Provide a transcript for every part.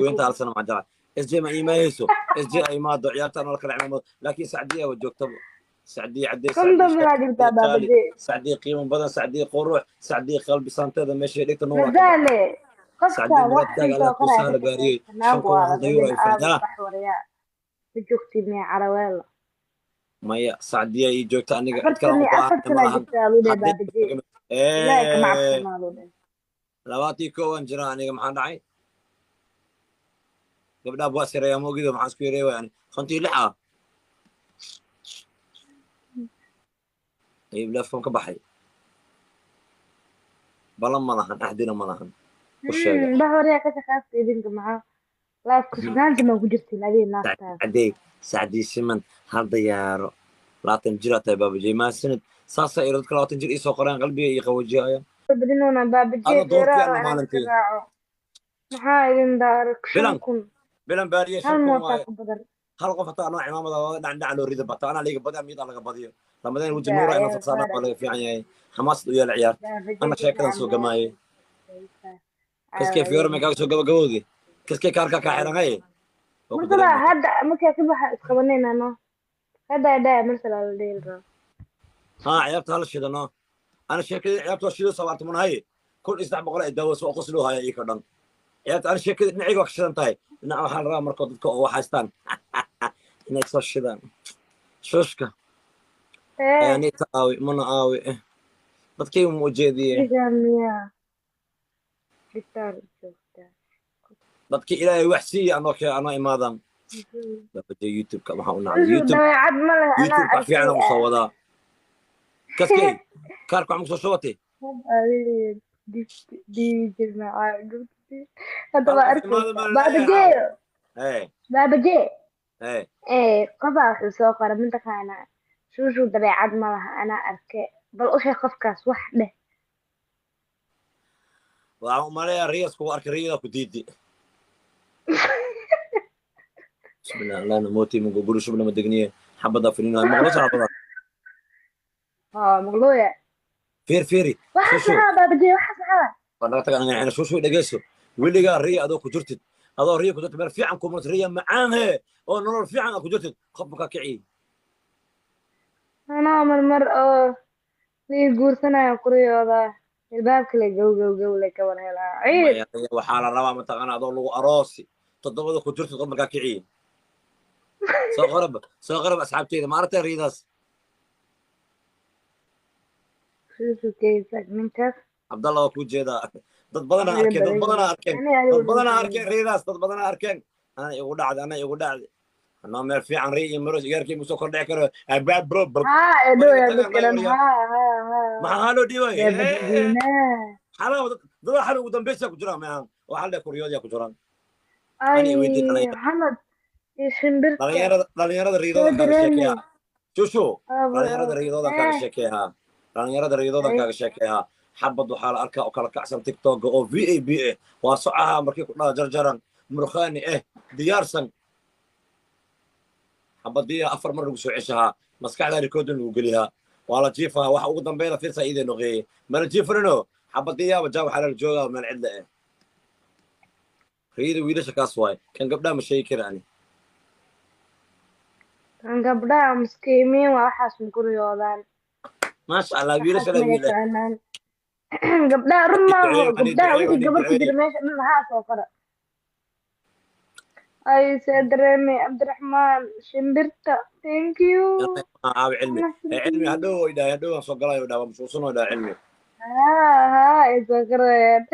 وانت على سنه مع جرى اس جي ما يميزوا اس جي اي ما عيارتنا ولا كلا عمود لكن سعديه وجوكتب سعديه عدي كم دم لا جبتها بابا جي سعديه قيمه بدن سعديه قروح سعديه قلبي سانتدا ماشي ليك نورك مدالي سعديه قفكا مراد وحن على سوقنا كوسها باريي شنكو ناقوا هديورا يفردا بحوريا بجوكتي مي عرويلا مايا سعديه اي جوكتا اني أفرتني جبتها لودي بابا جي لا كما عبسنا لودي لواتي كوان جرا اني maxaan dhacay gabdha boosire ya moogido maxaan isku yareeyay yani khantii lixa ay blafon ka baxay balan malahan ahdina malahan وشيغا بحوريا كشخاص idinka maxaa لا كسنانتي ما كجرتي لادي ناقتا سعدي سمن هل ديارو laatan jir atay baba jey ma sanad saasa irad kala laatan jir isoo qoraan qalbiga iyo qawajiya بدينونا بابا جي فيرا وانا كراعو maxaa idin daaray bilan baariye hal moota ku badan hal qof hataa nooc imaamada dhacdhac loo rida bata ana liga badan mid laga badiyo ramadaan wajin nuura ina fasaana wala fiican yahay xamaas u yeel ciyaar ana sheekadan soo gamaayay kaskee fiyor ma ka soo gabagabowdi kaskee kaarka ka xiranay marka hadda markaa ka baxa isqabanayna no hadda markala la dheelro ha ciyaarta hal shidano ana sheekada ciyaarta shido sawarta munahay kun isdax boqol ay dawo soo qoslo haya ii ka dhan ciyaarta ana sheekada dhinaciga wax shidan tahay dhinac waxaan rabaa markoo dadka oo waxaystaan inay soo shidaan shushka yani taawi mana aawi dadkay mu jeediyay dadkii ilaahay wax siiyay anoo kee anoo imaadan dadka youtube ka waxa u nacay youtube ka fiican oo soo wada kaskay kaarku am soo shawatay دي جمع هذا ما أركز بابا جي قفا سوق أنا من تكانا شو طبيعة ما أنا أركي بل أشي قفكاس وحده وعمري الريس كو أركي ريا كديدي بسم الله لا نموتي من قبل شو بنا مدقنية حبضة فينا مغلوش على بضة مغلوية فيري وحسها بابا جي وحسها فنقطك أنا يعني شو دقيسو واللي قال ريا أدو كجرتد أدو ريا كجرتد مر في عنكم ريا معاها أو نور في عنك كجرتد خبك كعي أنا من مرة لي جورسنا يا قرية هذا الباب كله جو لك ولا عيد وحال الروا متقنا أدو لو أراسي تضبط كجرتد خبك كعي سأغرب أصحابتي ما رت ريداس شو كيفك منتف عبد الله ku jeeda dad badan arkeen reedaas dad badan arkeen ana igu dhacday ana meel fiican reey maros gaarkii muso kordhay karo abaab bro ma halo diiway hala dad xal ugu dambeysay ku jiraan ma waxa la kuriyada ku jiraan ani weydii Muhammad ishinbir dhalinyarada reedada ka sheekeeya shushu dhalinyarada reedada ka sheekeeya dhalinyarada reedada ka sheekeeya حبض وحال أركا وكلا كعسل تيك توك أو VAB واسعها مركي كلها جرجرا مرخاني ديارسن حبض دي أفر مرة وسوعشها مسك على ريكودن وقليها ولا جيفها واحد قدام بينا في سعيد نغي ما نجيفرنو حبض دي وجاو على الجوجا ومن عدة ريد ويدش كاسواي كان قبلها مش شيء كراني كان قبلها مسكيمين وحاس من كوريوبان ما شاء الله ويدش لا ويدش قبلها رمى قبلها ويدي قبل تدري ماشي من هذا وقرأ أي سيد رامي عبد الرحمن شمبرتا ثانك يو علمي هدو صقلا يدا ومسوسنا يدا علمي ها سكرين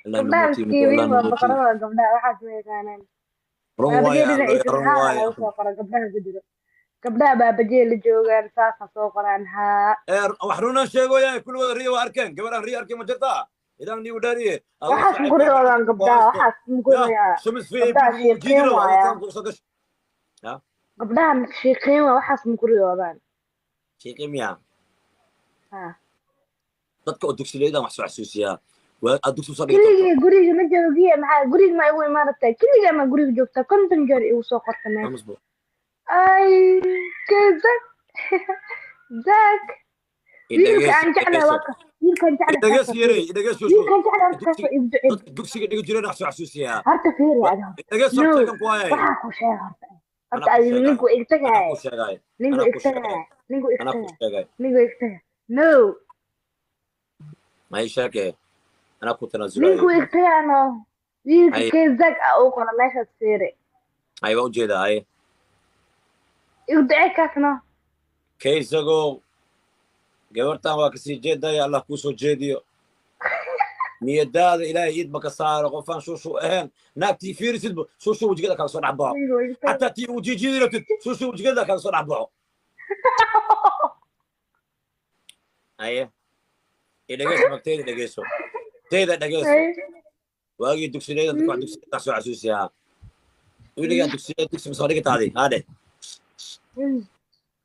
قبلها مسكينين وبقرأ قبلها واحد ميكانين قبلها بابا جي اللي جوغان ساسا سوقران ها وحرونا شيغو يا كل ودا ريو اركن قبل ريو اركن ما جرتا اذا ني وداري وحاس مقريودان قبلها وحاس مقريا شمس في جيرو قبلها شيقين وحاس مقريودان شيقين يا ها dadka oo dugsileeda wax soo xasuusiya waa adugsi soo dhigto guriga ma joogiye maxaa guriga ma igu imaanatay kiliga ma guriga joogta konton jeer igu soo qortay ay كذا ذاك wiilka aan jeclahay waa ka wiilkaan jeclahay idhageys horta yare fiiri idhageys shushu wiilkaan jeclahay horta kaasoo igu duceyn dadka dugsiga dhigi jireen wax soo xasuusiyaa horta fiiri adiga idhageys no horteegan ku hayay waxaa ku sheega horta anaa horta ku adiga sheegay ninku anaa igtagaay ku sheegay ninku anaa ku sheegay igtagaay ninku anaa ku igtagaay sheegay ninku igtagaay no ma ii sheekee anaa ku ninku tanaasulayo igtagaano wiilka hay keezag ah uu qora meeshaas fiiri hay waa ujeedaa hay igu ducey kaasno kaysagow gabartan waa kasii jeedaya allah kuu soo jeediyo niyadaada ilaahay iid maka saaro qofaan shushu ahayn naagtii fiirisidba shushu wejigada kala soo dhex baxo ninku igtagaay xataa tii uu jiijidi rabtid shushu wejigada kala soo dhex baxo haye idhageyso magteyda dhegeyso teyda dhegeyso waagii dugsileeda dadka wax dugsileeda soo xasuusiyaa wiligaa dugsileeda dugsi masoo dhigataadi haadhe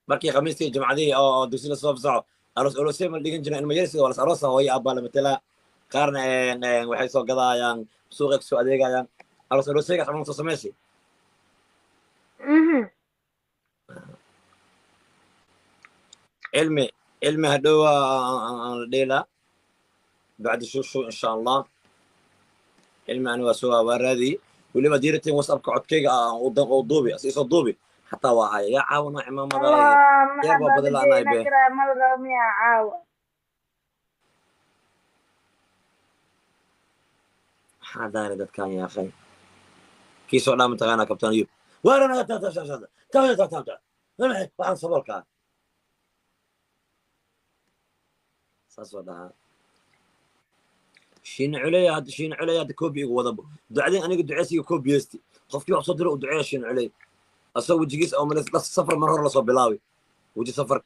markii khamiistii jimcadii oo dugsi lasoo fasaxo aroos olosee ma dhigan jirin ilma yar sida waa las aroosa hooyo abbaa la matelaa qaarna waxay soo gadaayaan suuqay kasoo adeegayaan aroos oloseegaas camal soo samaysi علمي هدوى الليلة بعد شو إن شاء الله علمي أنا وسوا وردي واللي ما ديرتي وصل قعد كيك وضوبي أسيس الضوبي حتى وهاي يا عاون عمام الله يا ما بابا بدل أنا بدينا يبي كده مرة يا عاو هذا ردت كان يا أخي كيس ولا متغنى كابتن يوب وانا تا وعن صبر كان صدق شين عليا هذا كوبي وضبه بعدين انا قد عيسي كوبي يستي خفتي واحد صدره ودعي شين علي اسوي جيس او من السفر مرة لصوب بلاوي وجي سفر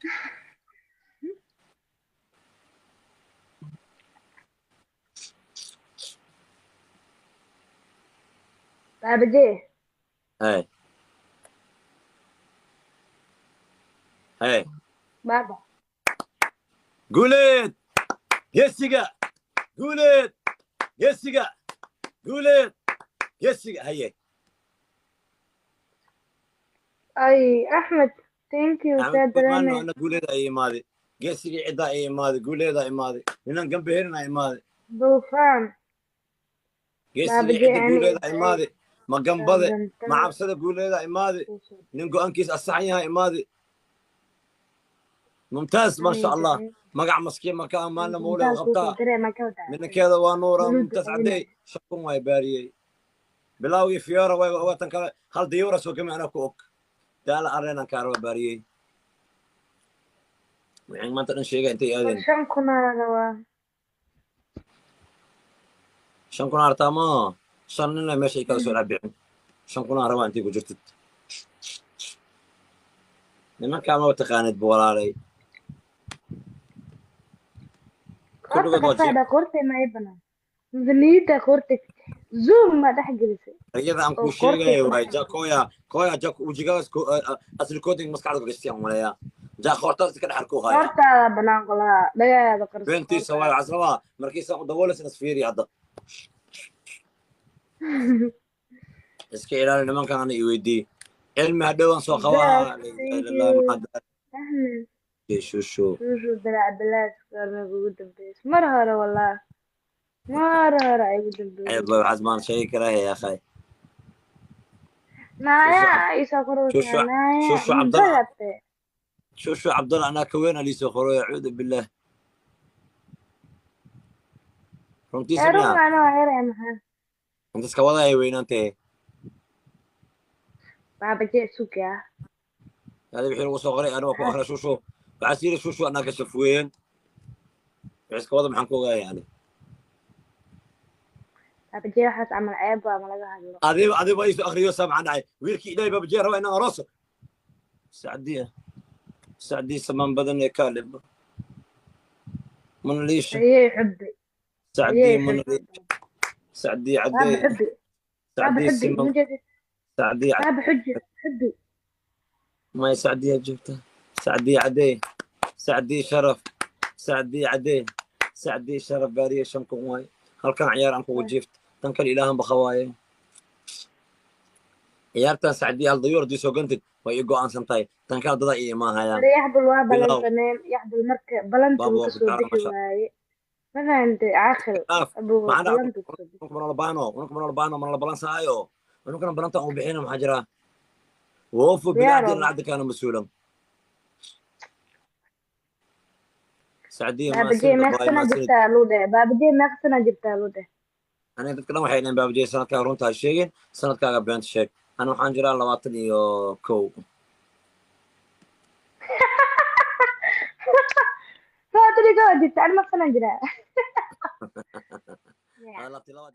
بابا جي هاي بابا قولت يسيقا قولت يسيقا قولت يسيقا هيا اي احمد ثانك يو سيد رامي انا قولت اي ماضي يسيقا عدا اي ماضي قولت اي ماضي لنا جنب هنا اي ماضي بوفان يسيقا عدا قولت اي ماضي ما جنبه ما عبسده قولت اي ماضي ننقو انكيس الصحيح اي ماضي ممتاز ما شاء الله مقع مسكين مكان مالنا مولى وغبطاء من كذا ونورا ممتاز عدي شكون واي باريي بلاوي فيورا وطن كلا هل ديورا سو كما انا كوك دال ارينا كارو باريي يعني ما تنن شيء انت اذن شن كنا روا شن كنا ارتاما شننا ماشي كذا سو لعبين شن كنا روا انت وجرتت لما كان ما تقاند بولالي هذا قرتي ما يبنى زميلتك قرتك زوم ما تحجلسي iyada aan ku sheegay way koya jak ujigaas ko asli coding maskaxda ku gashtay malaya ja qortaas ka dhaxal ku haya horta banaan qolaa dhagaada qarso benti saway casraba markiisa u dawoolas isfiiri hadda iska ilaali nimankan aan i weydii ilmi hadhowan soo qabaa شو دلع بلاش قرنا بقول بيس مرة والله مرة عيب دبي عيب عزمان شيء كره يا اخي نايا يسافروا شو عبد الله شو عبد الله انا كوين اللي يسافروا يعوذ بالله رمتي سمعها انا غير انت سكوالا يا وين انت بابا جي سوق يا هذا بحيل وصغري انا وكو اخر شو بعسير شو انا كشف وين بس كوضع محنكو يعني بابا جي راح تعمل عيب وما لقاها هذه بايس اخر سامع عنها ويركي الي بابا جي روى انا راسه سعديه سمان بدن يكالب من ليش هي حبي سعديه من ليش سعديه عدي حبي سعديه سمان سعديه بابا حبي ما يسعديه جبته سعديه عدي سعديه شرف سعديه عدي سعديه شرف باريه شمكم واي هل كان عيار عنكم وجيفت تنكل إلههم بخوايا عيارتان سعديه الضيور دي سوقنت way i go'aansan tahay tan kale dada ii imaahayaan wali yaxdul waa bilow balansaneen yaxdul marka balanta baaba uu waa ku kasoo jeclaa bixi masha waaye ma fahantay caaqil dhaaf abuu maxaa dhaca balanta uu kasoo bixi unka manala baano unka manala baano manala balansaayo unkana balanta aan bixina maxaa jira woofu diyaar bilacdi oo lacagta kaana mas-uulan sacdiya baabajey maasinid waay meeqsana maasinid jirtaa luu dheh baabajey meeqsana jirtaa luu dheh aniga dadka dhan waxay dhaheen baabajey sanadkaaga runtaa sheegin sanadkaaga beenta sheeg ana waxaan jiraa 21 Rodrigo jirta ani meeqsana jiraa Lafti laba